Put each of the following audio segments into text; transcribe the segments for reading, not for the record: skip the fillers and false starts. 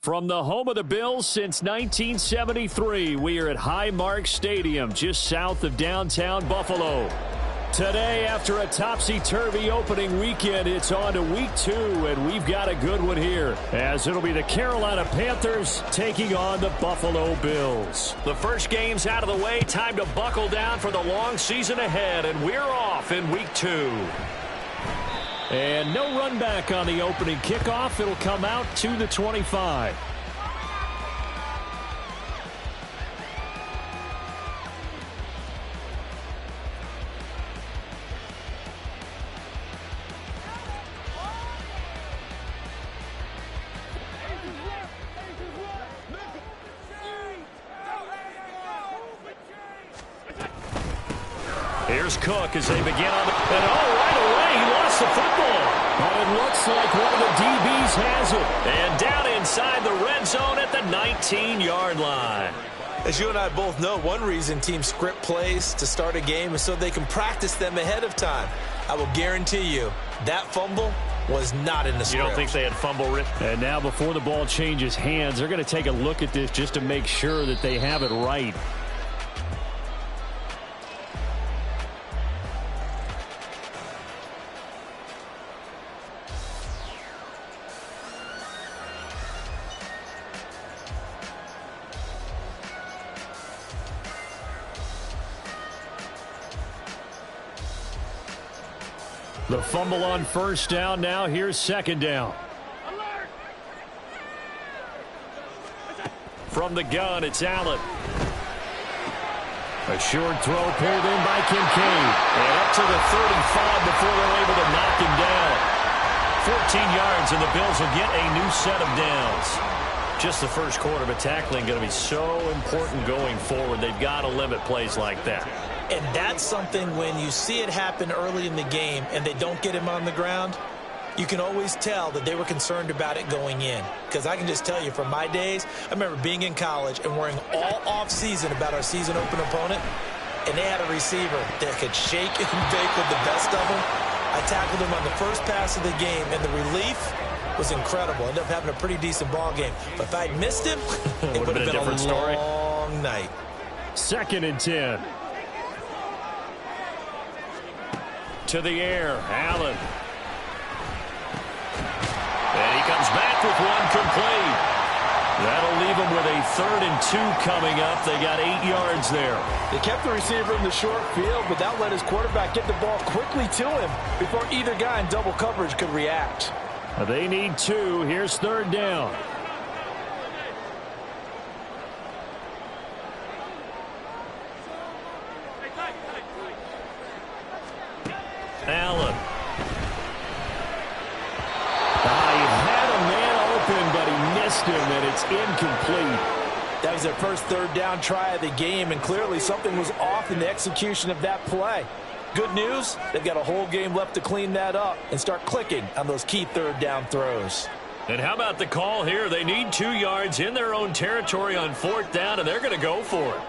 From the home of the Bills since 1973, we are at Highmark Stadium, just south of downtown Buffalo. Today, after a topsy-turvy opening weekend, it's on to week 2, and we've got a good one here, as it'll be the Carolina Panthers taking on the Buffalo Bills. The first game's out of the way, time to buckle down for the long season ahead, and we're off in week 2. And no run back on the opening kickoff. It'll come out to the 25. Here's Cook as they begin on the... And right away, he lost the football. But it looks like one of the DBs has it. And down inside the red zone at the 19-yard line. As you and I both know, one reason teams script plays to start a game is so they can practice them ahead of time. I will guarantee you that fumble was not in the script. You don't think they had fumble written? And now before the ball changes hands, they're going to take a look at this just to make sure that they have it right. The fumble on first down. Now here's second down. From the gun, it's Allen. A short throw pulled in by Kincaid. And up to the 35 before they're able to knock him down. 14 yards, and the Bills will get a new set of downs. Just the first quarter, but tackling going to be so important going forward. They've got to limit plays like that. And that's something when you see it happen early in the game and they don't get him on the ground, you can always tell that they were concerned about it going in. Because I can just tell you from my days, I remember being in college and worrying all off-season about our season open opponent, and they had a receiver that could shake and bake with the best of them. I tackled him on the first pass of the game, and the relief was incredible. Ended up having a pretty decent ball game. But if I'd missed him, it would have been a different story. Long night. 2nd and 10. To the air, Allen. And he comes back with one complete. That'll leave him with a 3rd and 2 coming up. They got 8 yards there. They kept the receiver in the short field, but that let his quarterback get the ball quickly to him before either guy in double coverage could react. They need 2. Here's 3rd down. Allen. He had a man open, but he missed him, and it's incomplete. That was their first 3rd down try of the game, and clearly something was off in the execution of that play. Good news, they've got a whole game left to clean that up and start clicking on those key 3rd down throws. And how about the call here? They need 2 yards in their own territory on 4th down, and they're going to go for it.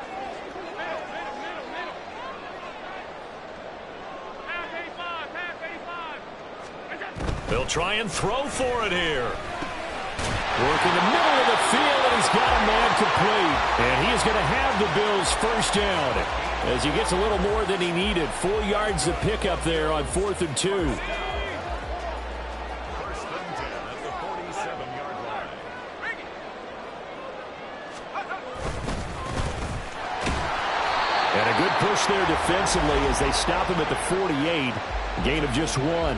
They'll try and throw for it here. Working the middle of the field, and he's got a man complete. And he is going to have the Bills' first down as he gets a little more than he needed. 4 yards to pick up there on 4th and 2. And a good push there defensively as they stop him at the 48. Gain of just 1.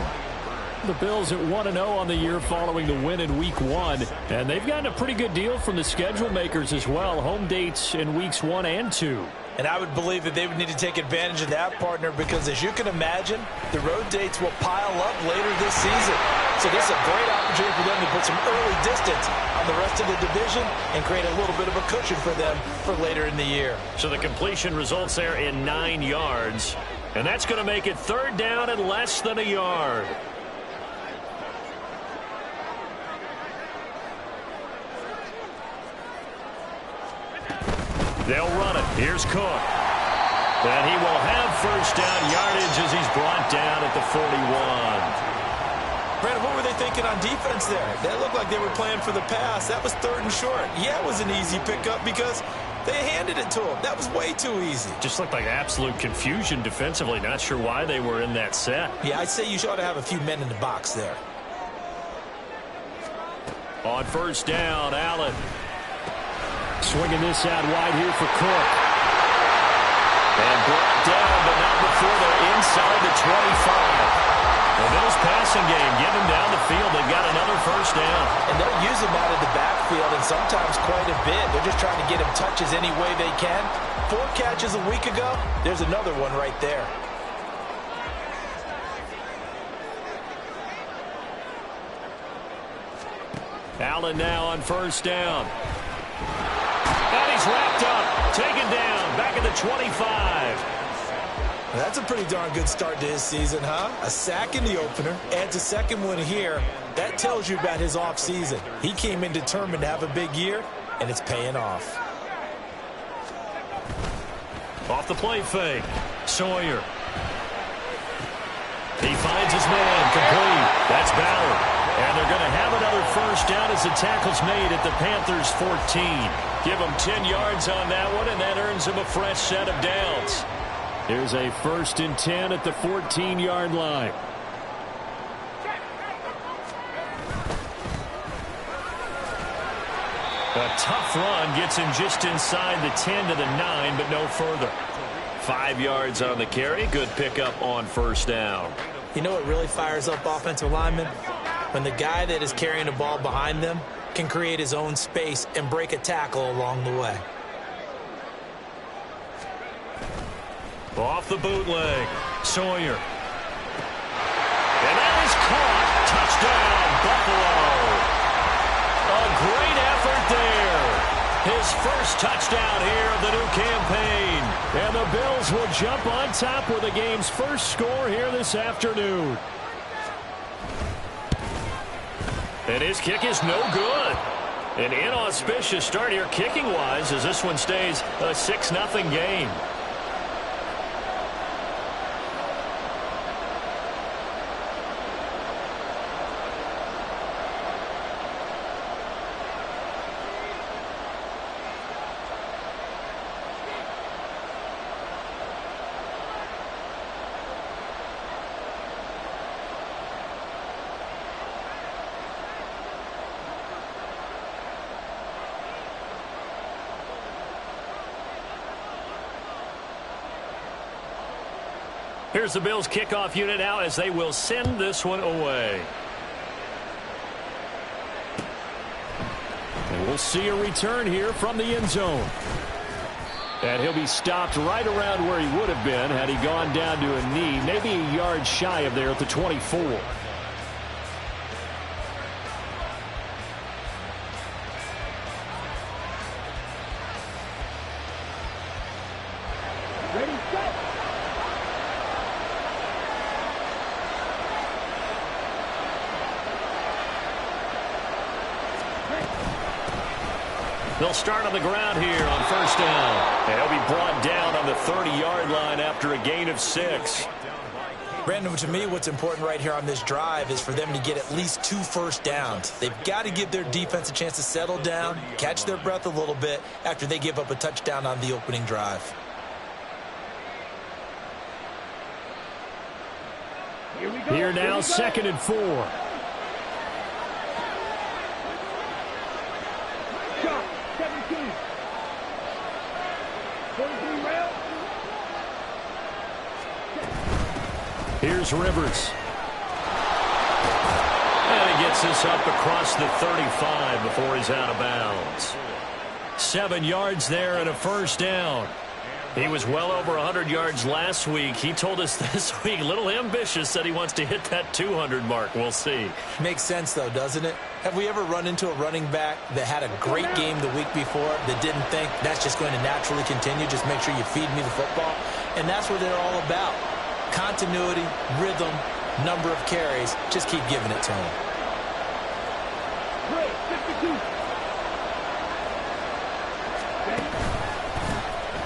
The Bills at 1-0 on the year following the win in Week 1. And they've gotten a pretty good deal from the schedule makers as well. Home dates in Weeks 1 and 2. And I would believe that they would need to take advantage of that, partner, because as you can imagine, the road dates will pile up later this season. So this is a great opportunity for them to put some early distance on the rest of the division and create a little bit of a cushion for them for later in the year. So the completion results there in 9 yards. And that's going to make it 3rd down and less than a yard. They'll run it. Here's Cook. And he will have first down yardage as he's brought down at the 41. Brandon, what were they thinking on defense there? That looked like they were playing for the pass. That was 3rd and short. Yeah, it was an easy pickup because they handed it to him. That was way too easy. Just looked like absolute confusion defensively. Not sure why they were in that set. Yeah, I'd say you ought to have a few men in the box there. On 1st down, Allen. Swinging this out wide here for Cook. And brought down, but not before they're inside the 25. The Bills passing game, get them down the field. They've got another 1st down. And they'll use him out of the backfield, and sometimes quite a bit. They're just trying to get him touches any way they can. 4 catches a week ago. There's another one right there. Allen now on 1st down. And he's wrapped up, taken down, back at the 25. That's a pretty darn good start to his season, huh? A sack in the opener, adds a 2nd one here. That tells you about his offseason. He came in determined to have a big year, and it's paying off. Off the play fake, Sawyer. He finds his man, complete. That's Ballard. And they're going to have another 1st down as the tackle's made at the Panthers' 14. Give them 10 yards on that one, and that earns them a fresh set of downs. Here's a 1st and 10 at the 14-yard line. A tough run gets him just inside the 10 to the 9, but no further. 5 yards on the carry. Good pickup on 1st down. You know what really fires up offensive linemen? When the guy that is carrying the ball behind them can create his own space and break a tackle along the way. Off the bootleg, Sawyer. And that is caught. Touchdown, Buffalo. A great effort there. His 1st touchdown here of the new campaign. And the Bills will jump on top with the game's 1st score here this afternoon. And his kick is no good. An inauspicious start here kicking-wise as this one stays a 6-0 game. Here's the Bills kickoff unit now as they will send this one away. And we'll see a return here from the end zone. And he'll be stopped right around where he would have been had he gone down to a knee, maybe a yard shy of there at the 24. They'll start on the ground here on 1st down. And he'll be brought down on the 30-yard line after a gain of 6. Brandon, to me, what's important right here on this drive is for them to get at least 2 1st downs. They've got to give their defense a chance to settle down, catch their breath a little bit after they give up a touchdown on the opening drive. Here now, 2nd and 4. Here's Rivers. And he gets this up across the 35 before he's out of bounds. 7 yards there and a 1st down. He was well over 100 yards last week. He told us this week, a little ambitious, that he wants to hit that 200 mark. We'll see. Makes sense, though, doesn't it? Have we ever run into a running back that had a great game the week before that didn't think that's just going to naturally continue? Just make sure you feed me the football. And that's what they're all about. Continuity, rhythm, number of carries. Just keep giving it to him.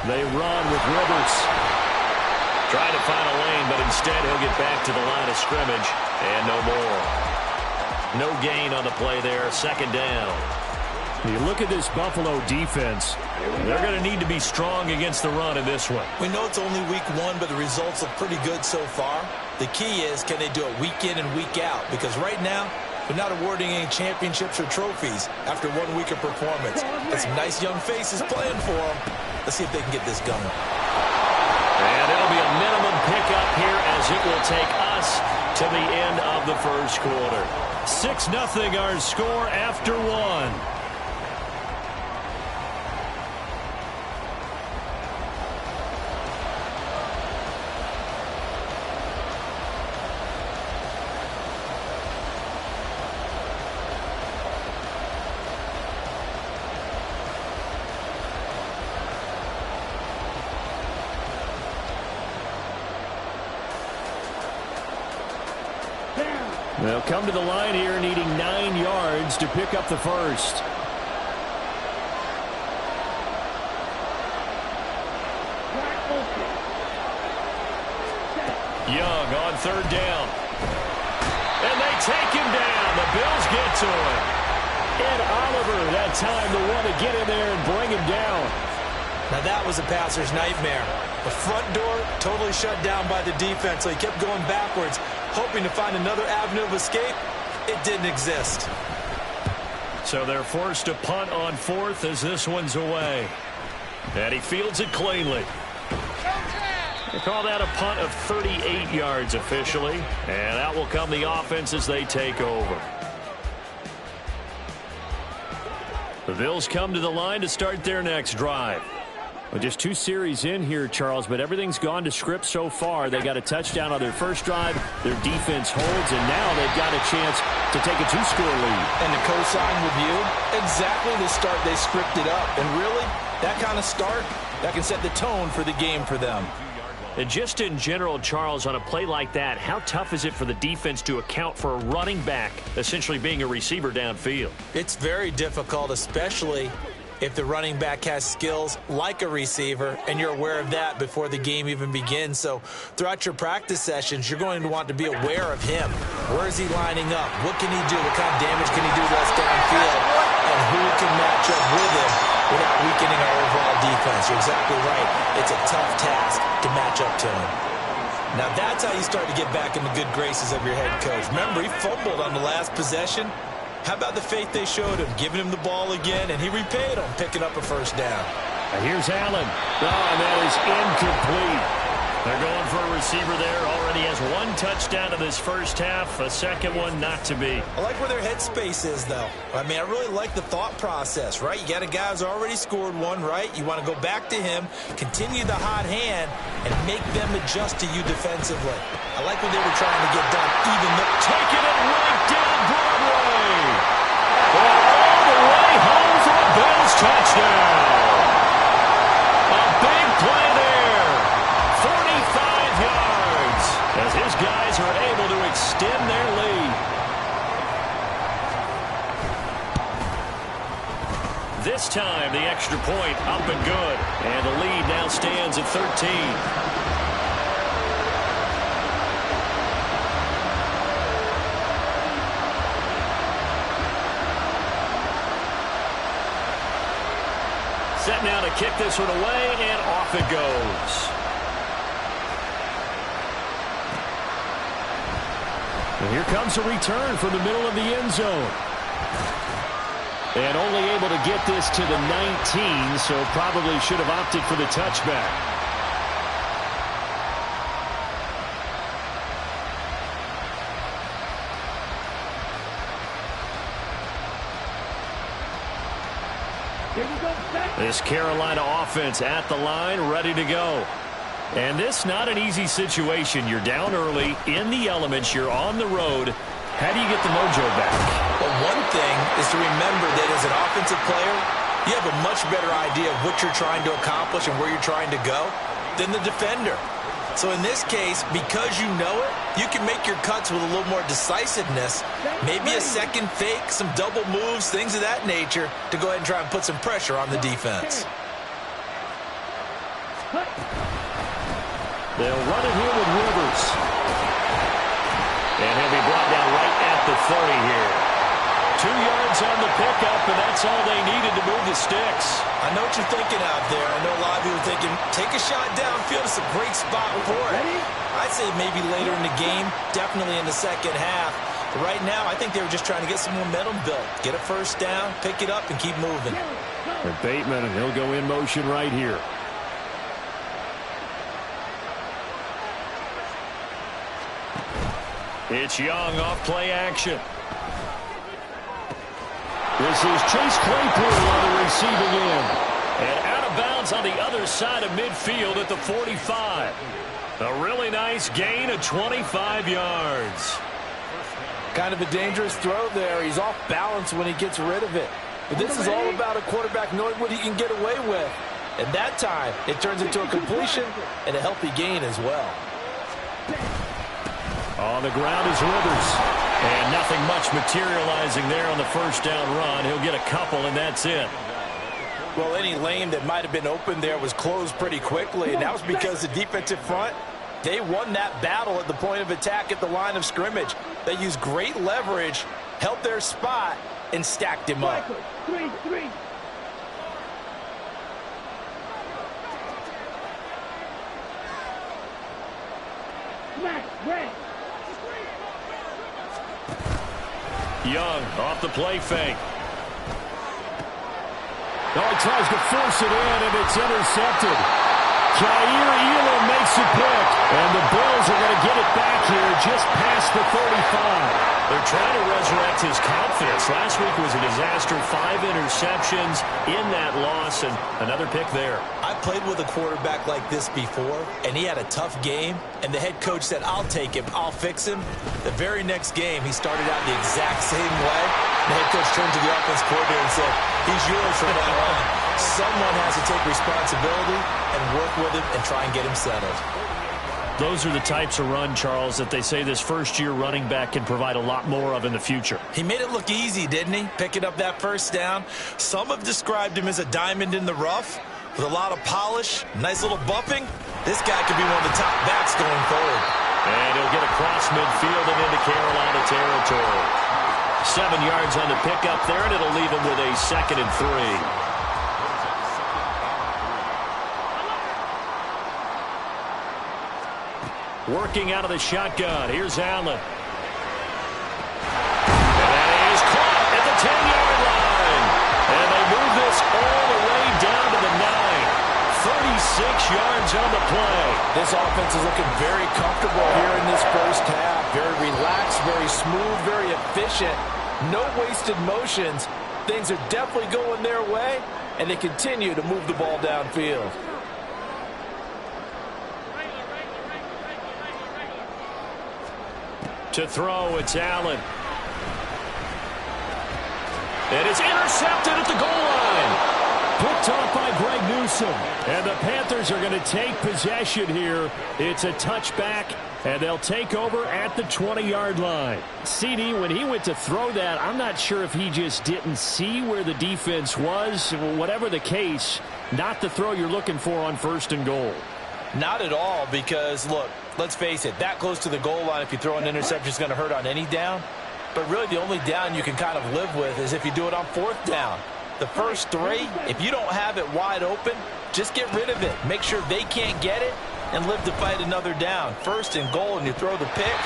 They run with Rivers. Trying to find a lane, but instead he'll get back to the line of scrimmage and no more. No gain on the play there. Second down. You look at this Buffalo defense. They're going to need to be strong against the run in this one. We know it's only week one, but the results look pretty good so far. The key is, can they do it week in and week out? Because right now, they're not awarding any championships or trophies after 1 week of performance. Got some nice young faces playing for them. Let's see if they can get this going. And it'll be a minimum pickup here as it will take us to the end of the first quarter. 6-0 our score after one. They'll come to the line here needing 9 yards to pick up the first. Young on third down. And they take him down. The Bills get to him. Ed Oliver that time the one to get in there and bring him down. Now that was a passer's nightmare. The front door totally shut down by the defense, so he kept going backwards, hoping to find another avenue of escape. It didn't exist. So they're forced to punt on fourth as this one's away. And he fields it cleanly. They call that a punt of 38 yards officially. And out will come the offense as they take over. The Bills come to the line to start their next drive. Well, just 2 series in here, Charles, but everything's gone to script so far. They got a touchdown on their first drive. Their defense holds, and now they've got a chance to take a 2-score lead. And to co-sign with you, exactly the start they scripted up. And really, that kind of start, that can set the tone for the game for them. And just in general, Charles, on a play like that, how tough is it for the defense to account for a running back essentially being a receiver downfield? It's very difficult, especially if the running back has skills like a receiver, and you're aware of that before the game even begins. So throughout your practice sessions, you're going to want to be aware of him. Where is he lining up? What can he do? What kind of damage can he do to us downfield? And who can match up with him without weakening our overall defense? You're exactly right. It's a tough task to match up to him. Now that's how you start to get back in the good graces of your head coach. Remember, he fumbled on the last possession. How about the faith they showed him, giving him the ball again, and he repaid them, picking up a first down. Here's Allen. Oh, and that is incomplete. They're going for a receiver there. Already has 1 touchdown in this first half. A second one not to be. I like where their headspace is, though. I mean, I really like the thought process, right? You got a guy who's already scored one, right? You want to go back to him, continue the hot hand, and make them adjust to you defensively. I like what they were trying to get done, even though... Taking it right down Broadway. All the way home for a Bills touchdown. A big play there. 45 yards as his guys are able to extend their lead. This time the extra point up and good. And the lead now stands at 13. Set now to kick this one away, and off it goes. And here comes a return from the middle of the end zone. And only able to get this to the 19, so probably should have opted for the touchback. This Carolina offense at the line, ready to go. And this not an easy situation. You're down early, in the elements, you're on the road. How do you get the mojo back? Well, one thing is to remember that as an offensive player, you have a much better idea of what you're trying to accomplish and where you're trying to go than the defender. So in this case, because you know it, you can make your cuts with a little more decisiveness, maybe a second fake, some double moves, things of that nature, to go ahead and try and put some pressure on the defense. They'll run it here with Rivers. And he'll be brought down right at the 30 here. 2 yards on the pickup, and that's all they needed to move the sticks. I know what you're thinking out there. I know a lot of people are thinking, take a shot downfield. It's a great spot for it. I'd say maybe later in the game, definitely in the second half. But right now, I think they were just trying to get some momentum built. Get a first down, pick it up, and keep moving. And Bateman, and he'll go in motion right here. It's Young off play action. This is Chase Claypool on the receiving end. And out of bounds on the other side of midfield at the 45. A really nice gain of 25 yards. Kind of a dangerous throw there. He's off balance when he gets rid of it. But this is all about a quarterback knowing what he can get away with. And that time, it turns into a completion and a healthy gain as well. On the ground is Rivers. And nothing much materializing there on the first down run. He'll get a couple, and that's it. Well, any lane that might have been open there was closed pretty quickly, and that was because the defensive front, they won that battle at the point of attack at the line of scrimmage. They used great leverage, held their spot, and stacked him up. 3-3. Young off the play fake. Oh, he tries to force it in, and it's intercepted. Jair Elam makes a pick, and the Bills are going to get it back here just past the 35. They're trying to resurrect his confidence. Last week was a disaster. 5 interceptions in that loss, and another pick there. I played with a quarterback like this before, and he had a tough game, and the head coach said, I'll take him, I'll fix him. The very next game, he started out the exact same way. The head coach turned to the offense coordinator and said, he's yours from now on. Someone has to take responsibility and work with him and try and get him settled. Those are the types of run, Charles, that they say this first-year running back can provide a lot more of in the future. He made it look easy, didn't he? Picking up that first down. Some have described him as a diamond in the rough with a lot of polish, nice little bumping. This guy could be one of the top backs going forward. And he'll get across midfield and into Carolina territory. 7 yards on the pickup there, and it'll leave him with a 2nd and 3. Working out of the shotgun. Here's Allen. And that is caught at the 10-yard line. And they move this all the way down to the 9. 36 yards on the play. This offense is looking very comfortable here in this first half. Very relaxed, very smooth, very efficient. No wasted motions. Things are definitely going their way, and they continue to move the ball downfield. To throw, it's Allen. And it's intercepted at the goal line. Picked off by Greg Newsome. And the Panthers are going to take possession here. It's a touchback, and they'll take over at the 20-yard line. CD, when he went to throw that, I'm not sure if he just didn't see where the defense was. Whatever the case, not the throw you're looking for on 1st and goal. Not at all, because, look, let's face it, that close to the goal line, if you throw an interception, is going to hurt on any down. But really, the only down you can kind of live with is if you do it on 4th down. The first 3, if you don't have it wide open, just get rid of it. Make sure they can't get it and live to fight another down. 1st and goal, and you throw the pick,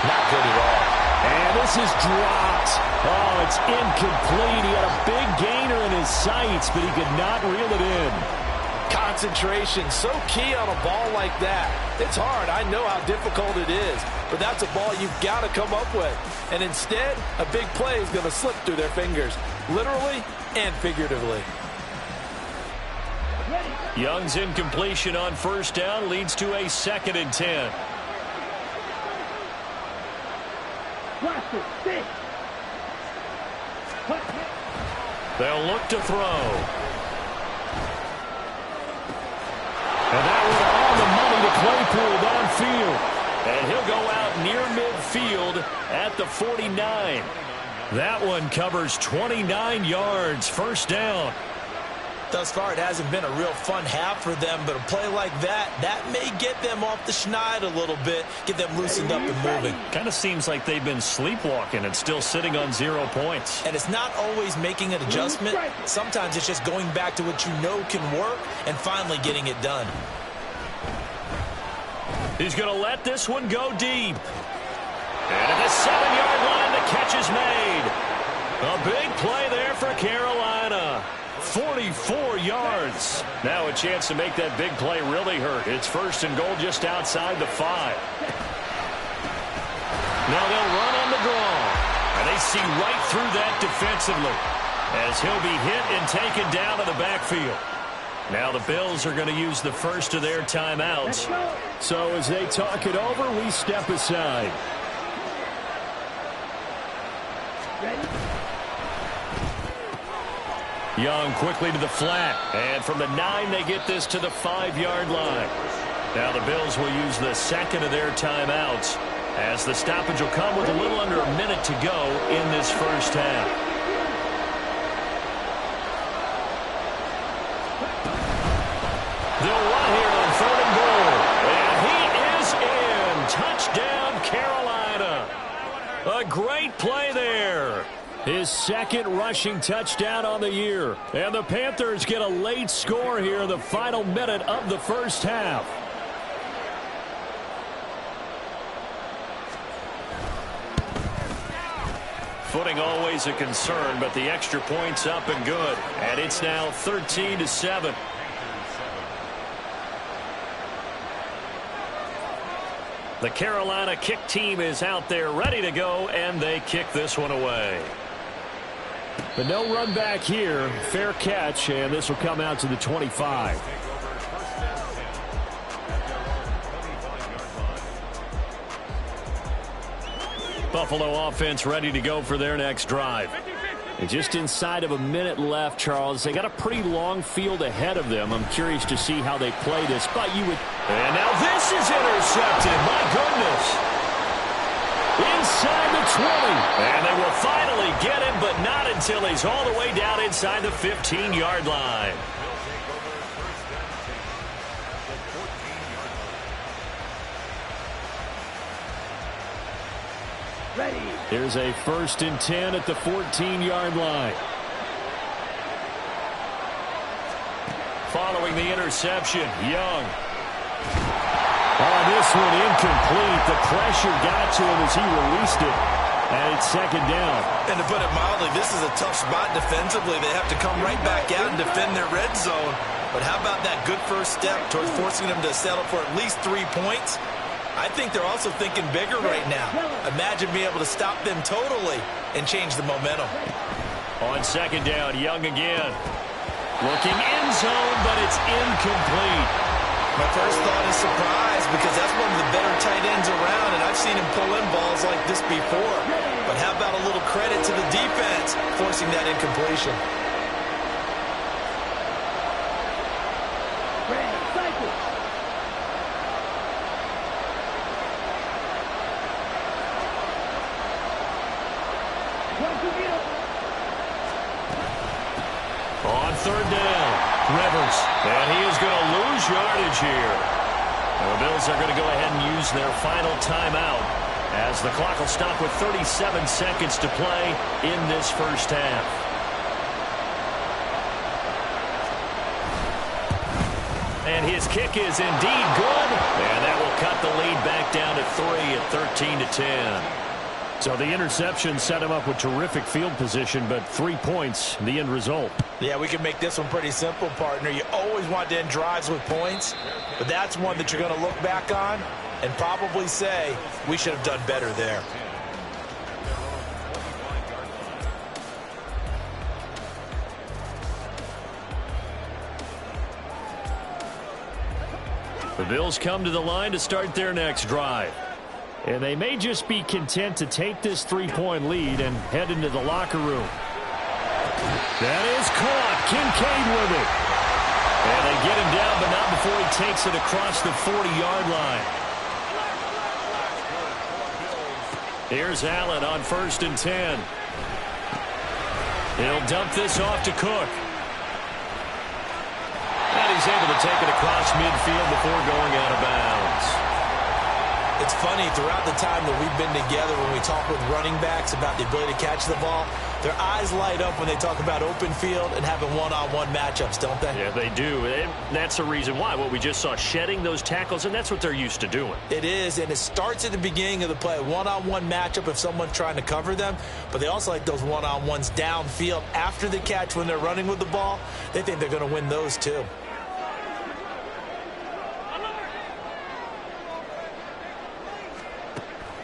not good at all. And this is dropped. Oh, it's incomplete. He had a big gainer in his sights, but he could not reel it in. Concentration, so key on a ball like that. It's hard. I know how difficult it is, but that's a ball you've got to come up with. And instead, a big play is going to slip through their fingers, literally and figuratively. Young's incompletion on 1st down leads to a 2nd and 10. They'll look to throw. And that one on the money to Claypool downfield. And he'll go out near midfield at the 49. That one covers 29 yards, 1st down. Thus far, it hasn't been a real fun half for them, but a play like that may get them off the schneid a little bit, get them loosened up and moving. Kind of seems like they've been sleepwalking and still sitting on 0 points. And it's not always making an adjustment. Sometimes it's just going back to what you know can work and finally getting it done. He's going to let this one go deep. And at the 7-yard line, the catch is made. A big play there for Carolina. 44 yards. Now a chance to make that big play really hurt. It's 1st and goal just outside the 5. Now they'll run on the draw. And they see right through that defensively as he'll be hit and taken down in the backfield. Now the Bills are going to use the first of their timeouts. So as they talk it over, we step aside. Young quickly to the flat. And from the 9, they get this to the 5-yard line. Now the Bills will use the second of their timeouts as the stoppage will come with a little under a minute to go in this first half. They'll run here on 3rd and goal. And he is in. Touchdown, Carolina. A great play there. His 2nd rushing touchdown on the year. And the Panthers get a late score here in the final minute of the first half. Footing always a concern, but the extra point's up and good. And it's now 13-7. The Carolina kick team is out there ready to go, and they kick this one away. But no run back here. Fair catch, and this will come out to the 25. Buffalo offense ready to go for their next drive. And just inside of a minute left, Charles. They got a pretty long field ahead of them. I'm curious to see how they play this. But you would... And now this is intercepted. My goodness. Inside the 20. And they will finally get him, but not until he's all the way down inside the 15-yard line. Here's a 1st and 10 at the 14-yard line. Following the interception, Young. Oh, this one incomplete. The pressure got to him as he released it. And it's 2nd down. And to put it mildly, this is a tough spot defensively. They have to come right back out and defend their red zone. But how about that good first step towards forcing them to settle for at least 3 points? I think they're also thinking bigger right now. Imagine being able to stop them totally and change the momentum. On 2nd down, Young again. Looking end zone, but it's incomplete. My first thought is surprise because that's one of the better tight ends around, and I've seen him pull in balls like this before. But how about a little credit to the defense forcing that incompletion? On 3rd down, Rivers. And he is going to lose yardage here. And the Bills are going to go ahead and use their final timeout as the clock will stop with 37 seconds to play in this first half. And his kick is indeed good. And that will cut the lead back down to 3 at 13-10. So the interception set him up with terrific field position, but 3 points, the end result. Yeah, we can make this one pretty simple, partner. You always want to end drives with points, but that's one that you're going to look back on and probably say, we should have done better there. The Bills come to the line to start their next drive. And they may just be content to take this 3-point lead and head into the locker room. That is caught. Kincaid with it. And they get him down, but not before he takes it across the 40-yard line. Here's Allen on 1st and 10. He'll dump this off to Cook. he's able to take it across midfield before going out of bounds. It's funny, throughout the time that we've been together, when we talk with running backs about the ability to catch the ball, their eyes light up when they talk about open field and having one-on-one matchups, don't they? Yeah, they do. And that's the reason why. What we just saw, shedding those tackles, and that's what they're used to doing. It is, and it starts at the beginning of the play. One-on-one matchup if someone's trying to cover them, but they also like those one-on-ones downfield after the catch when they're running with the ball. They think they're going to win those too.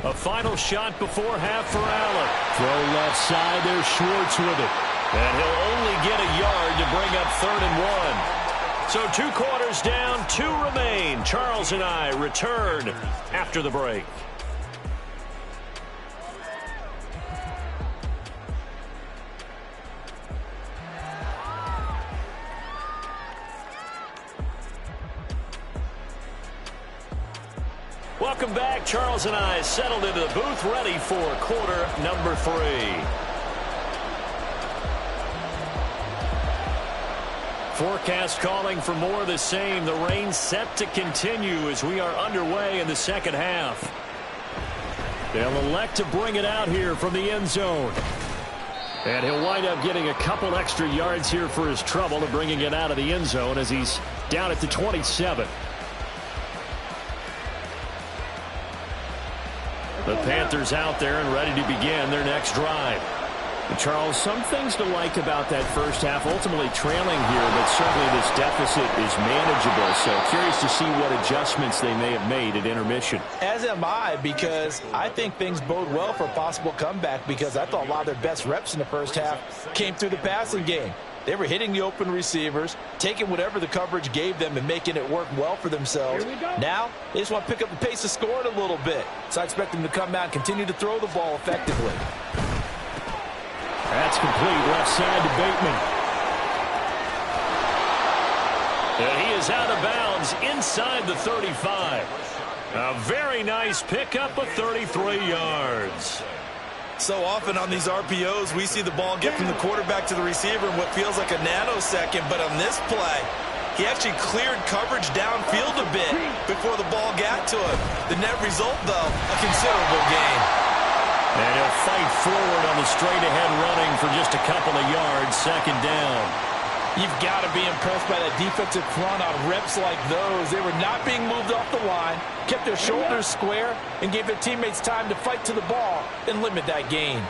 A final shot before half for Allen. Throw left side, there's Schwartz with it. And he'll only get a yard to bring up 3rd and 1. So 2 quarters down, 2 remain. Charles and I return after the break. Welcome back. Charles and I settled into the booth, ready for quarter number 3. Forecast calling for more of the same. The rain set to continue as we are underway in the second half. They'll elect to bring it out here from the end zone. And he'll wind up getting a couple extra yards here for his trouble of bringing it out of the end zone as he's down at the 27. The Panthers out there and ready to begin their next drive. And Charles, some things to like about that first half, ultimately trailing here, but certainly this deficit is manageable. So curious to see what adjustments they may have made at intermission. As am I, because I think things bode well for a possible comeback, because I thought a lot of their best reps in the first half came through the passing game. They were hitting the open receivers, taking whatever the coverage gave them and making it work well for themselves. Now, they just want to pick up the pace of scoring a little bit. So I expect them to come out and continue to throw the ball effectively. That's complete. Left side to Bateman. And he is out of bounds inside the 35. A very nice pickup of 33 yards. So often on these RPOs, we see the ball get from the quarterback to the receiver in what feels like a nanosecond. But on this play, he actually cleared coverage downfield a bit before the ball got to him. The net result, though, a considerable gain. And he'll fight forward on the straight-ahead running for just a couple of yards, 2nd down. You've got to be impressed by that defensive front on reps like those. They were not being moved off the line, kept their shoulders square, and gave their teammates time to fight to the ball and limit that gain.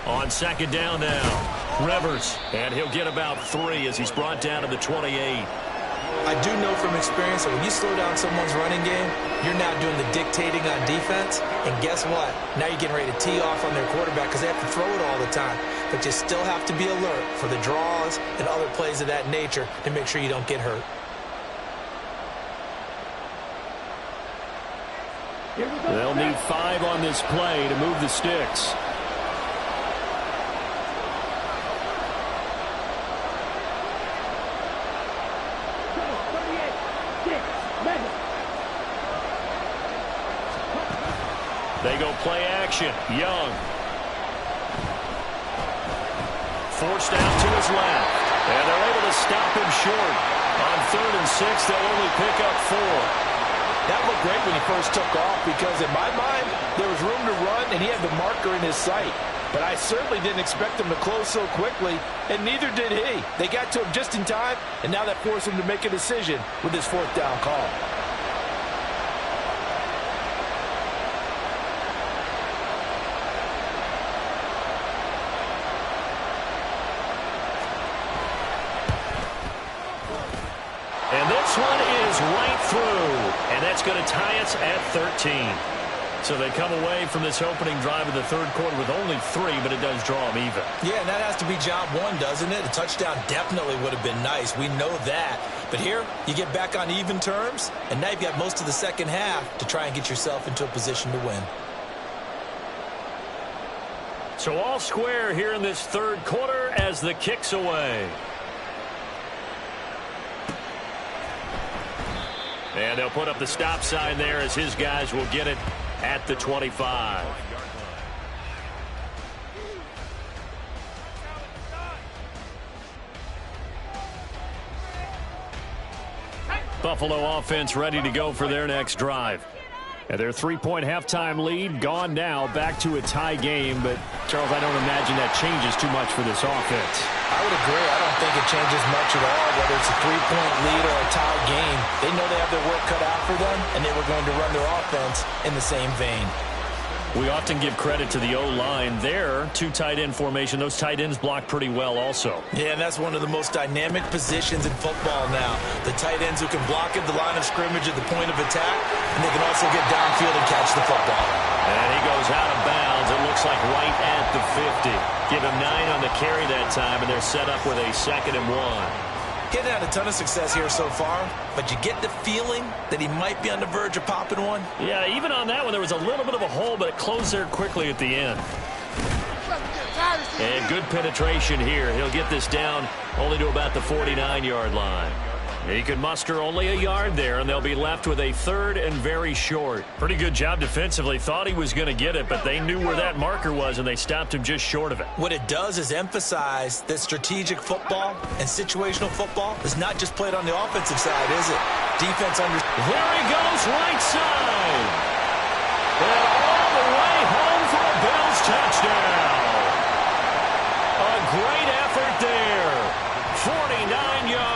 On 2nd down now, Rivers, and he'll get about 3 as he's brought down to the 28. I do know from experience that when you slow down someone's running game, you're now doing the dictating on defense. And guess what? Now you're getting ready to tee off on their quarterback because they have to throw it all the time. But you still have to be alert for the draws and other plays of that nature to make sure you don't get hurt. They'll need 5 on this play to move the sticks. They go play action. Young. Forced out to his left. And they're able to stop him short. On 3rd and 6, they'll only pick up 4. That looked great when he first took off, because in my mind, there was room to run and he had the marker in his sight. But I certainly didn't expect him to close so quickly, and neither did he. They got to him just in time, and now that forced him to make a decision with his 4th down call. And this one is right through, and that's going to tie us at 13. So they come away from this opening drive of the 3rd quarter with only 3, but it does draw them even. Yeah, and that has to be job 1, doesn't it? A touchdown definitely would have been nice. We know that. But here, you get back on even terms, and now you've got most of the second half to try and get yourself into a position to win. So all square here in this 3rd quarter as the kick's away. And they'll put up the stop sign there as his guys will get it at the 25. Buffalo offense ready to go for their next drive. And their 3-point halftime lead gone now, back to a tie game. But, Charles, I don't imagine that changes too much for this offense. I would agree. I don't think it changes much at all, whether it's a 3-point lead or a tie game. They know they have their work cut out for them, and they were going to run their offense in the same vein. We often give credit to the O-line there. 2 tight end formation. Those tight ends block pretty well also. Yeah, and that's one of the most dynamic positions in football now. The tight ends who can block at the line of scrimmage at the point of attack, and they can also get downfield and catch the football. And he goes out of bounds. It looks like right at the 50. Give him 9 on the carry that time, and they're set up with a 2nd and 1. Getting had a ton of success here so far, but you get the feeling that he might be on the verge of popping one. Yeah, even on that one, there was a little bit of a hole, but it closed there quickly at the end. And good penetration here. He'll get this down only to about the 49-yard line. He could muster only a yard there, and they'll be left with a 3rd and very short. Pretty good job defensively. Thought he was going to get it, but they knew where that marker was, and they stopped him just short of it. What it does is emphasize that strategic football and situational football is not just played on the offensive side, is it? Defense under... There he goes, right side. And all the way home for a Bills touchdown. A great effort there. 49 yards.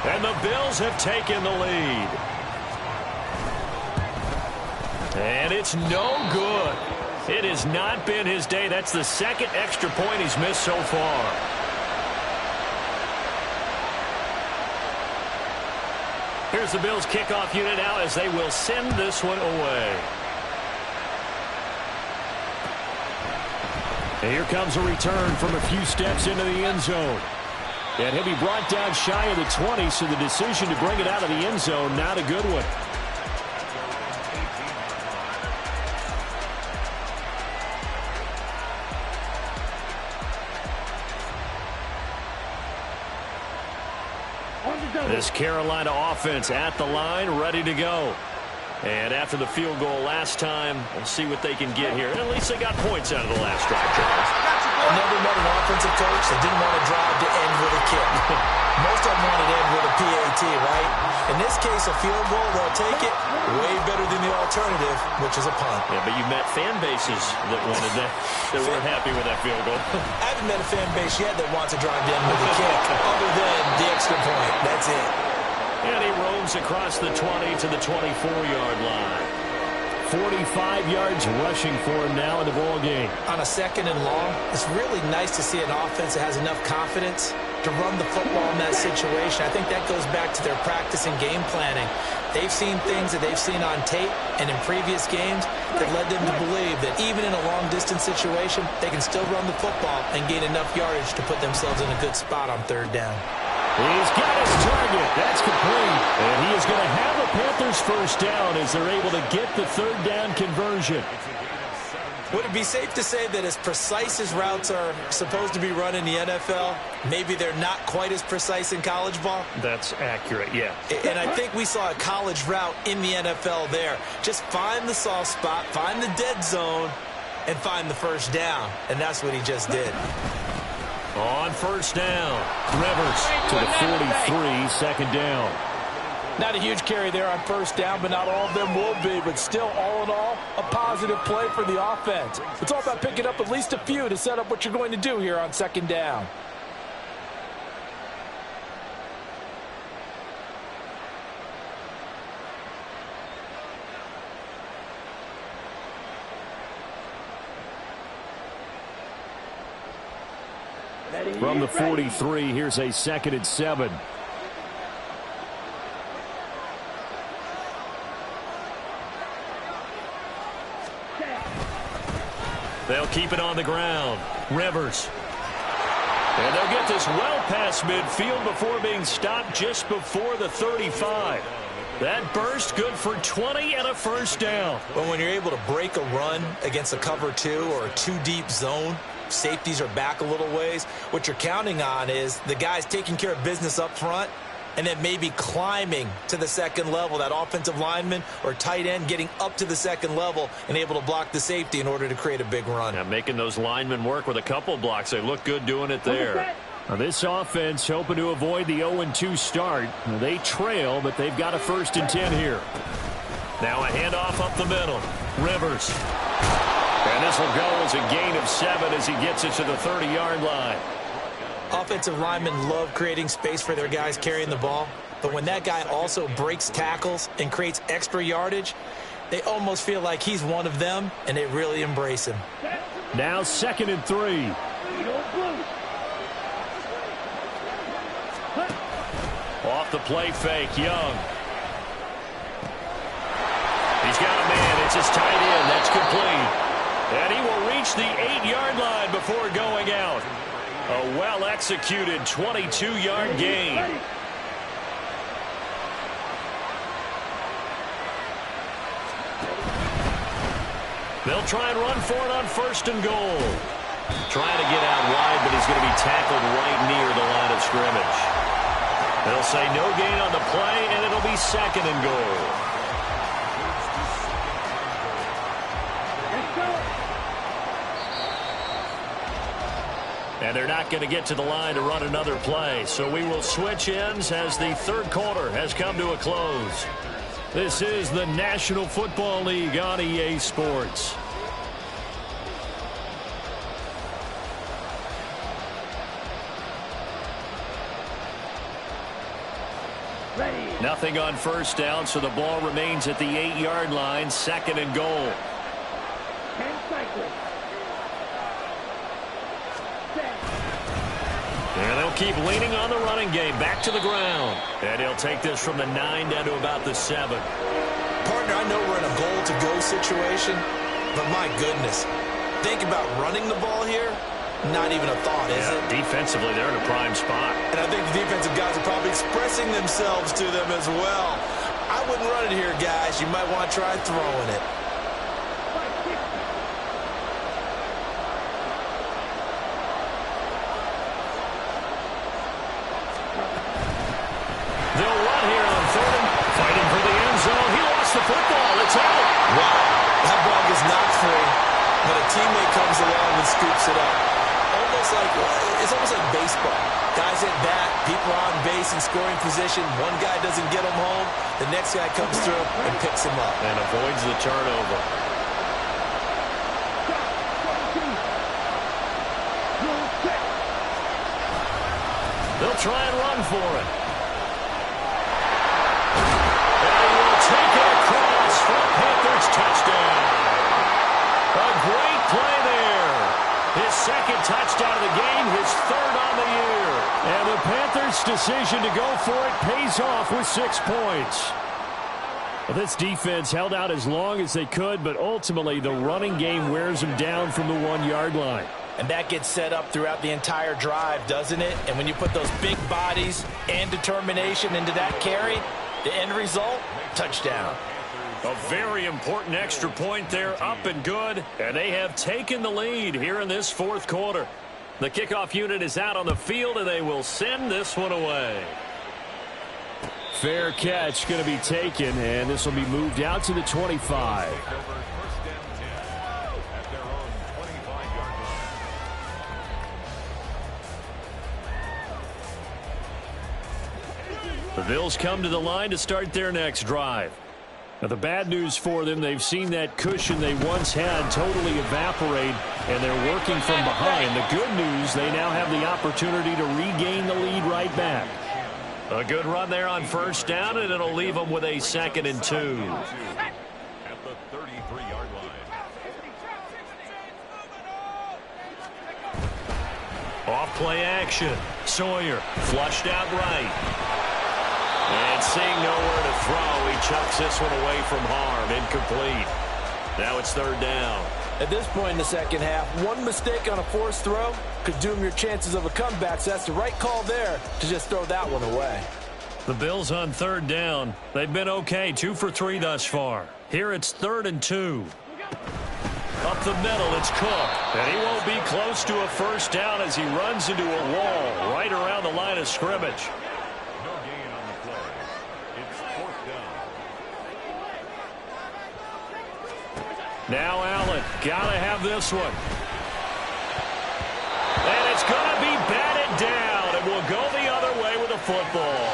And the Bills have taken the lead. And it's no good. It has not been his day. That's the 2nd extra point he's missed so far. Here's the Bills kickoff unit now as they will send this one away. And here comes a return from a few steps into the end zone. And he'll be brought down shy of the 20, so the decision to bring it out of the end zone, not a good one. This Carolina offense at the line, ready to go. And after the field goal last time, we'll see what they can get here. And at least they got points out of the last drive, Charles. I never met an offensive coach that didn't want to drive to end with a kick. Most of them want to end with a PAT, right? In this case, a field goal, they'll take it. Way better than the alternative, which is a punt. Yeah, but you met fan bases that wanted that, that weren't happy with that field goal. I haven't met a fan base yet that wants to drive to end with a kick, other than the extra point. That's it. And he roams across the 20 to the 24-yard line. 45 yards rushing for him now in the ball game. On a 2nd and long, it's really nice to see an offense that has enough confidence to run the football in that situation. I think that goes back to their practice and game planning. They've seen things that they've seen on tape and in previous games that led them to believe that even in a long-distance situation, they can still run the football and gain enough yardage to put themselves in a good spot on 3rd down. He's got his target. That's complete. And he is going to have a Panthers 1st down as they're able to get the 3rd down conversion. Would it be safe to say that as precise as routes are supposed to be run in the NFL, maybe they're not quite as precise in college ball? That's accurate, yeah. And I think we saw a college route in the NFL there. Just find the soft spot, find the dead zone, and find the 1st down. And that's what he just did. On 1st down, Rivers to the 43, 2nd down. Not a huge carry there on 1st down, but not all of them will be. But still, all in all, a positive play for the offense. It's all about picking up at least a few to set up what you're going to do here on 2nd down. From the 43, here's a 2nd and 7. They'll keep it on the ground. Rivers. And they'll get this well past midfield before being stopped just before the 35. That burst good for 20 and a 1st down. Well, when you're able to break a run against a cover 2 or a 2-deep zone, safeties are back a little ways. What you're counting on is the guys taking care of business up front and then maybe climbing to the 2nd level, that offensive lineman or tight end getting up to the 2nd level and able to block the safety in order to create a big run. Now making those linemen work with a couple blocks. They look good doing it there. This offense hoping to avoid the 0-2 start. They trail, but they've got a 1st and 10 here. Now a handoff up the middle. Rivers. And this will go as a gain of 7 as he gets it to the 30-yard line. Offensive linemen love creating space for their guys carrying the ball. But when that guy also breaks tackles and creates extra yardage, they almost feel like he's one of them, and they really embrace him. Now 2nd and 3. Off the play fake, Young. He's got a man. It's his tight end. That's complete. And he will reach the 8-yard line before going out. A well-executed 22-yard gain. They'll try and run for it on 1st and goal. Trying to get out wide, but he's going to be tackled right near the line of scrimmage. They'll say no gain on the play, and it'll be 2nd and goal. And they're not going to get to the line to run another play. So we will switch ends as the 3rd quarter has come to a close. This is the National Football League on EA Sports. Nothing on 1st down, so the ball remains at the 8-yard line, 2nd and goal. And they'll keep leaning on the running game. Back to the ground. And he'll take this from the 9 down to about the 7. Partner, I know we're in a goal-to-go situation, but my goodness, think about running the ball here. Not even a thought, is it? Defensively, they're in a prime spot. And I think the defensive guys are probably expressing themselves to them as well. I wouldn't run it here, guys. You might want to try throwing it. They'll run here on 3rd. Fighting for the end zone. He lost the football. It's out. Wow. That ball gets knocked free, but a teammate comes along and scoops it up. It's almost like baseball. Guys at bat, people are on base in scoring position. One guy doesn't get him home. The next guy comes through and picks him up. And avoids the turnover. They'll try and run for it. And he will take it across for a Panthers touchdown. A great play there. His 2nd touchdown of the game, his 3rd on the year. And the Panthers' decision to go for it pays off with 6 points. Well, this defense held out as long as they could, but ultimately the running game wears them down from the 1-yard line. And that gets set up throughout the entire drive, doesn't it? And when you put those big bodies and determination into that carry, the end result, touchdown. A very important extra point there, up and good. And they have taken the lead here in this 4th quarter. The kickoff unit is out on the field, and they will send this one away. Fair catch going to be taken, and this will be moved out to the 25. The Bills come to the line to start their next drive. Now, the bad news for them, they've seen that cushion they once had totally evaporate, and they're working from behind. The good news, they now have the opportunity to regain the lead right back. A good run there on 1st down, and it'll leave them with a 2nd and 2. At the 33-yard line. Off play action. Sawyer flushed out right. And seeing nowhere to throw, he chucks this one away from harm. Incomplete. Now it's 3rd down. At this point in the 2nd half, one mistake on a forced throw could doom your chances of a comeback. So that's the right call there to just throw that one away. The Bills on 3rd down. They've been okay, 2 for 3 thus far. Here it's 3rd and 2. Up the middle, it's Cook. And he won't be close to a 1st down as he runs into a wall right around the line of scrimmage. No gain on the play. It's 4th down. Now Allen, gotta have this one. And it's gonna be batted down. football.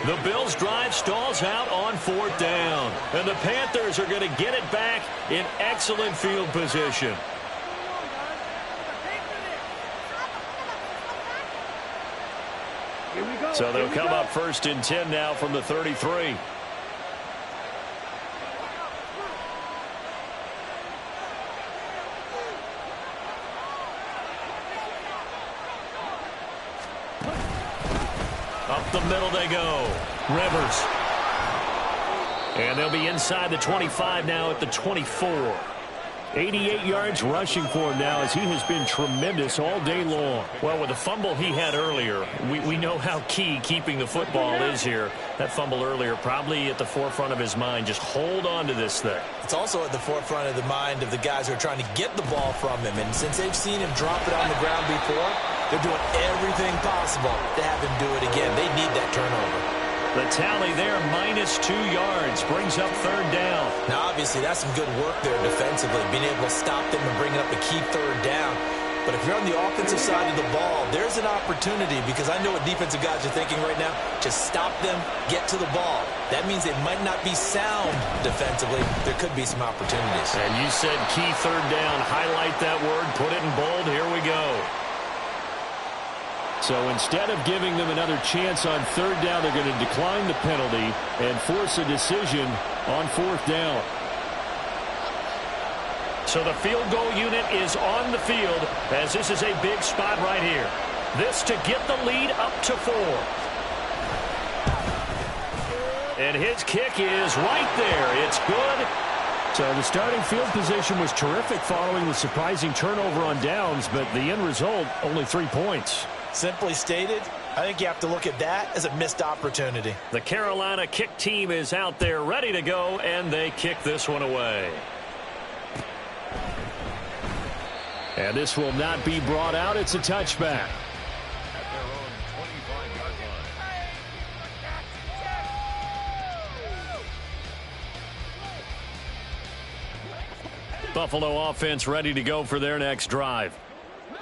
The Bills' drive stalls out on 4th down. And the Panthers are going to get it back in excellent field position. So they'll come up 1st and 10 now from the 33. Up the middle they go. Rivers. And they'll be inside the 25 now at the 24. 88 yards rushing for him now as he has been tremendous all day long. Well, with the fumble he had earlier, we know how key keeping the football is here. That fumble earlier probably at the forefront of his mind. Just hold on to this thing. It's also at the forefront of the mind of the guys who are trying to get the ball from him. And since they've seen him drop it on the ground before, they're doing everything possible to have him do it again. They need that turnover. The tally there, -2 yards, brings up 3rd down. Now, obviously, that's some good work there defensively, being able to stop them and bring up a key 3rd down. But if you're on the offensive side of the ball, there's an opportunity, because I know what defensive guys are thinking right now. Just stop them, get to the ball. That means they might not be sound defensively. There could be some opportunities. And you said key 3rd down. Highlight that word, put it in bold. Here we go. So instead of giving them another chance on 3rd down, they're going to decline the penalty and force a decision on 4th down. So the field goal unit is on the field as this is a big spot right here. This to get the lead up to 4. And his kick is right there. It's good. So the starting field position was terrific following the surprising turnover on downs, but the end result, only 3 points. Simply stated, I think you have to look at that as a missed opportunity. The Carolina kick team is out there ready to go, and they kick this one away. And this will not be brought out. It's a touchback. At their own 25-yard line. Buffalo offense ready to go for their next drive.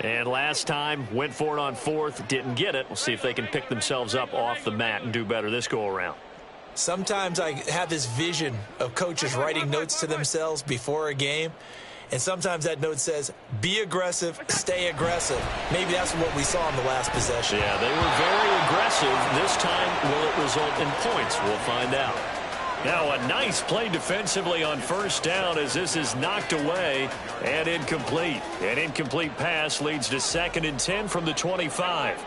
And last time, went for it on 4th, didn't get it. We'll see if they can pick themselves up off the mat and do better this go-around. Sometimes I have this vision of coaches writing notes to themselves before a game, and sometimes that note says, be aggressive, stay aggressive. Maybe that's what we saw in the last possession. Yeah, they were very aggressive. This time, will it result in points? We'll find out. Now a nice play defensively on 1st down as this is knocked away and incomplete. An incomplete pass leads to 2nd and 10 from the 25.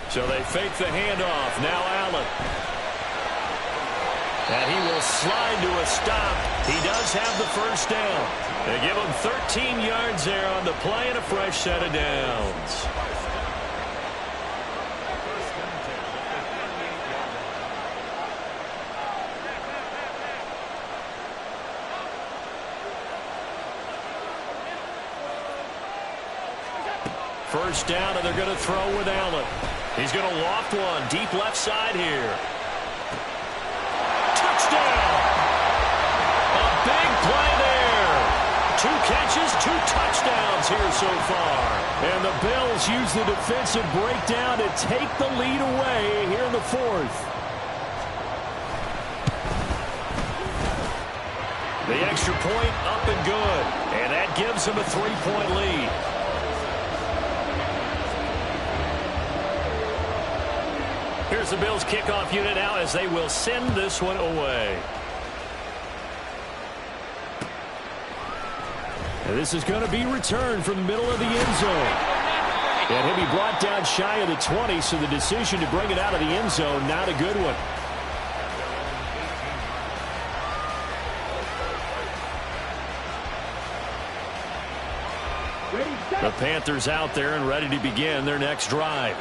So they fake the handoff. Now Allen. And he will slide to a stop. He does have the 1st down. They give him 13 yards there on the play and a fresh set of downs. First down, and they're going to throw with Allen. He's going to loft one deep left side here. Touchdown! A big play there. 2 catches, 2 touchdowns here so far. And the Bills use the defensive breakdown to take the lead away here in the 4th. The extra point up and good. And that gives them a 3-point lead. Here's the Bills kickoff unit now as they will send this one away. And this is going to be returned from the middle of the end zone. And he'll be brought down shy of the 20, so the decision to bring it out of the end zone, not a good one. The Panthers out there and ready to begin their next drive.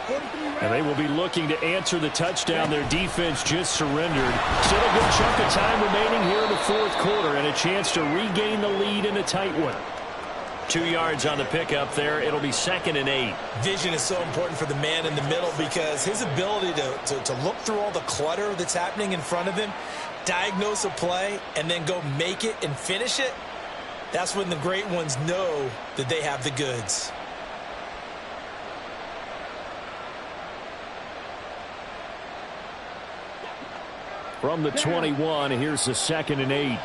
And they will be looking to answer the touchdown their defense just surrendered. Still a good chunk of time remaining here in the 4th quarter and a chance to regain the lead in a tight one. 2 yards on the pickup there. It'll be 2nd and 8. Vision is so important for the man in the middle because his ability to look through all the clutter that's happening in front of him, diagnose a play, and then go make it and finish it, that's when the great ones know that they have the goods. From the 21, here's the 2nd and 8.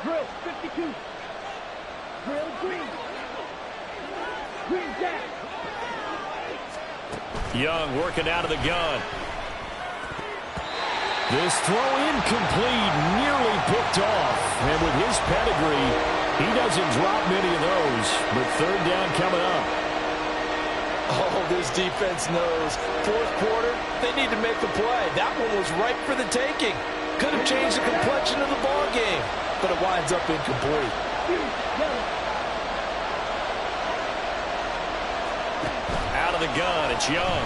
Drill 52. Drill green. Green jack. Young working out of the gun. This throw incomplete, nearly picked off. And with his pedigree, he doesn't drop many of those. But 3rd down coming up. Oh, this defense knows. 4th quarter, they need to make a play. That one was ripe for the taking. Could have changed the complexion of the ball game, but it winds up incomplete. Out of the gun, it's Young.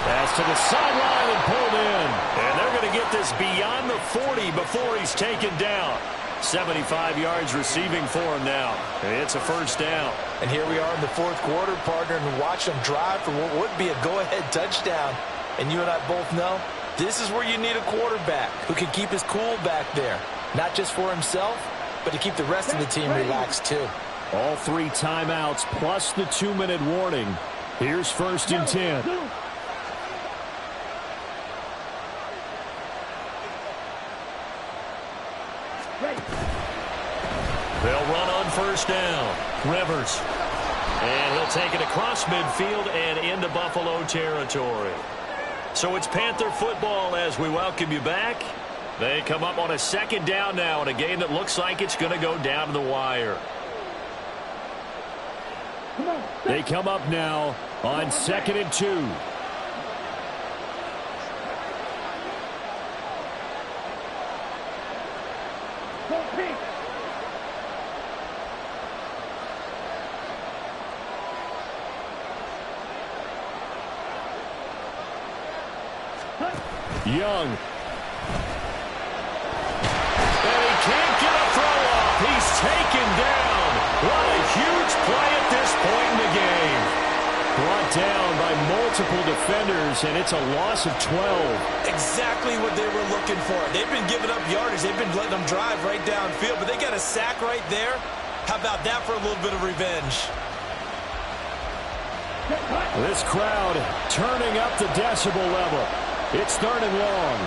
Pass to the sideline and pulled in. And they're going to get this beyond the 40 before he's taken down. 75 yards receiving for him now. It's a 1st down. And here we are in the 4th quarter, partner, and watch them drive for what would be a go-ahead touchdown. And you and I both know this is where you need a quarterback who can keep his cool back there. Not just for himself, but to keep the rest of the team relaxed too. All 3 timeouts plus the 2-minute warning. Here's 1st and 10. They'll run on 1st down. Rivers. And he'll take it across midfield and into Buffalo territory. So it's Panther football as we welcome you back. They come up on a 2nd down now in a game that looks like it's going to go down to the wire. They come up now on 2nd and 2. Young. And he can't get a throw off. He's taken down. What a huge play at this point in the game. Brought down by multiple defenders, and it's a loss of 12. Exactly what they were looking for. They've been giving up yardage. They've been letting them drive right downfield, but they got a sack right there. How about that for a little bit of revenge? This crowd turning up the decibel level. It's 3rd and long.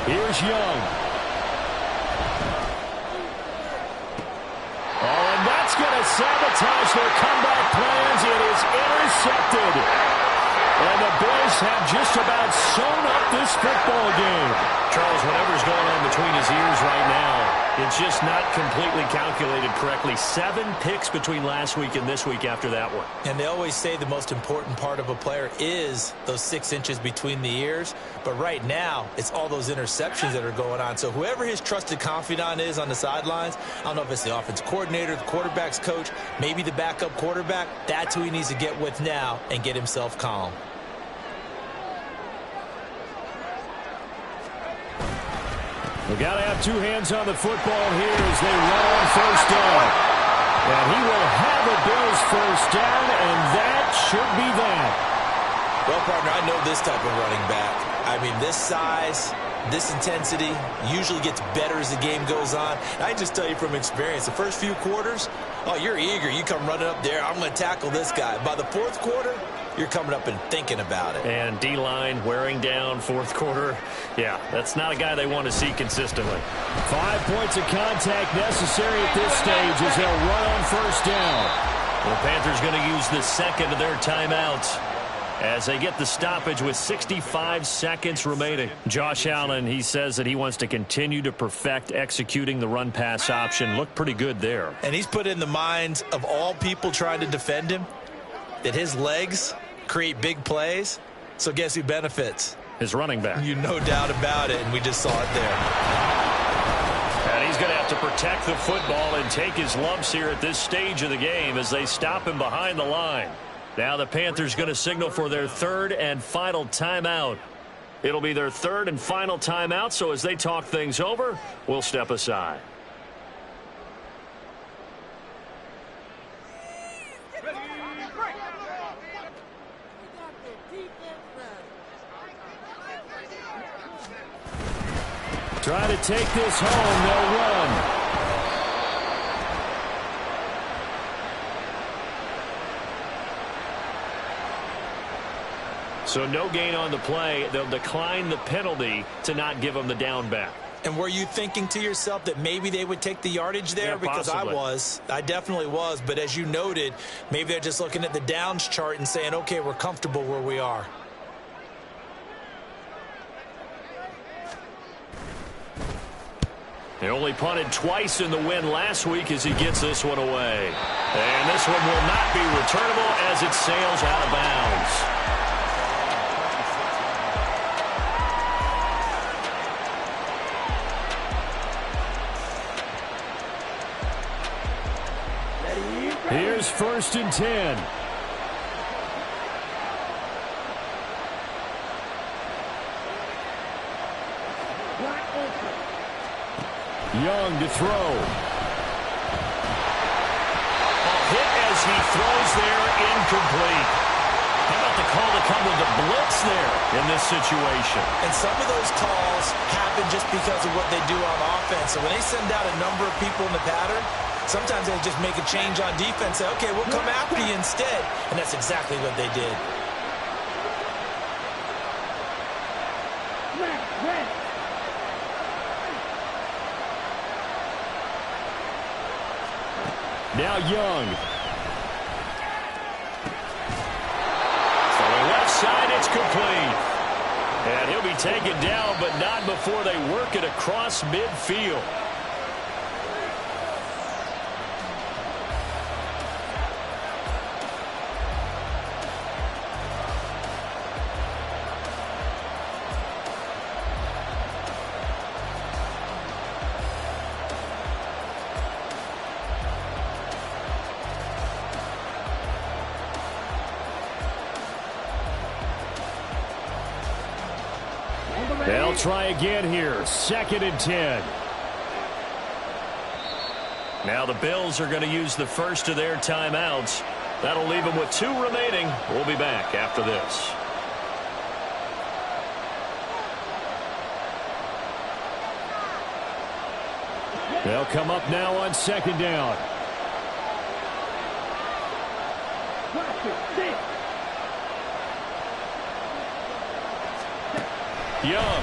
Here's Young. Oh, and that's going to sabotage their comeback plans. It is intercepted. And the Bills have just about sewn up this football game. Charles, whatever's going on between his ears right now, it's just not completely calculated correctly. 7 picks between last week and this week after that one. And they always say the most important part of a player is those 6 inches between the ears. But right now, it's all those interceptions that are going on. So whoever his trusted confidant is on the sidelines, I don't know if it's the offense coordinator, the quarterback's coach, maybe the backup quarterback, that's who he needs to get with now and get himself calm. We've got to have 2 hands on the football here as they run on 1st down. And he will have a Bills 1st down, and that should be that. Well, partner, I know this type of running back. I mean, this size, this intensity usually gets better as the game goes on. I can just tell you from experience, the first few quarters, oh, you're eager. You come running up there, I'm going to tackle this guy. By the 4th quarter, you're coming up and thinking about it. And D-line wearing down 4th quarter. Yeah, that's not a guy they want to see consistently. 5 points of contact necessary at this stage as they'll run on 1st down. The Panthers going to use the 2nd of their timeouts as they get the stoppage with 65 seconds remaining. Josh Allen, he says that he wants to continue to perfect executing the run-pass option. Looked pretty good there. And he's put in the minds of all people trying to defend him that his legs create big plays. So guess who benefits? His running back. You no doubt about it, and we just saw it there. And he's going to have to protect the football and take his lumps here at this stage of the game as they stop him behind the line. Now the Panthers going to signal for their 3rd and final timeout. It'll be their 3rd and final timeout, so as they talk things over, we'll step aside. Try to take this home. They'll run. So no gain on the play. They'll decline the penalty to not give them the down back. And were you thinking to yourself that maybe they would take the yardage there? Yeah, because possibly. I definitely was. But as you noted, maybe they're just looking at the downs chart and saying, okay, we're comfortable where we are. They only punted twice in the win last week as he gets this one away. And this one will not be returnable as it sails out of bounds. Here's 1st and 10. Young to throw. Hit as he throws there, incomplete. How about the call to come with the blitz there in this situation? And some of those calls happen just because of what they do on offense. So when they send out a number of people in the pattern, sometimes they just make a change on defense, say, okay, we'll come after you instead. And that's exactly what they did. Now Young. From the left side, it's complete. And he'll be taken down, but not before they work it across midfield. They'll try again here. 2nd and 10. Now the Bills are going to use the first of their timeouts. That'll leave them with 2 remaining. We'll be back after this. They'll come up now on 2nd down. Young.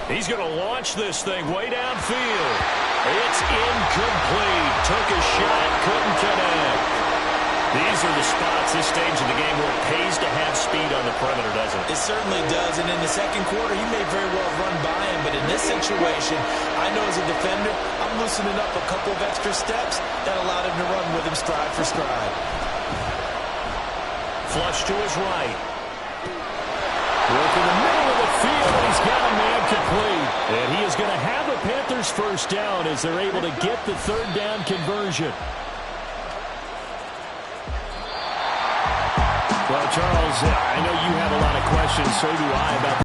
He's going to launch this thing way downfield. It's incomplete. Took a shot, couldn't connect. These are the spots, this stage of the game, where it pays to have speed on the perimeter, doesn't it? It certainly does. And in the second quarter, he may very well run by him. But in this situation, I know as a defender, I'm loosening up a couple of extra steps that allowed him to run with him stride for stride. Flush to his right. Work in the middle of the field, and he's got a man complete. And he is going to have the Panthers first down as they're able to get the 3rd down conversion. Well, Charles, I know you have a lot of questions, so do I, about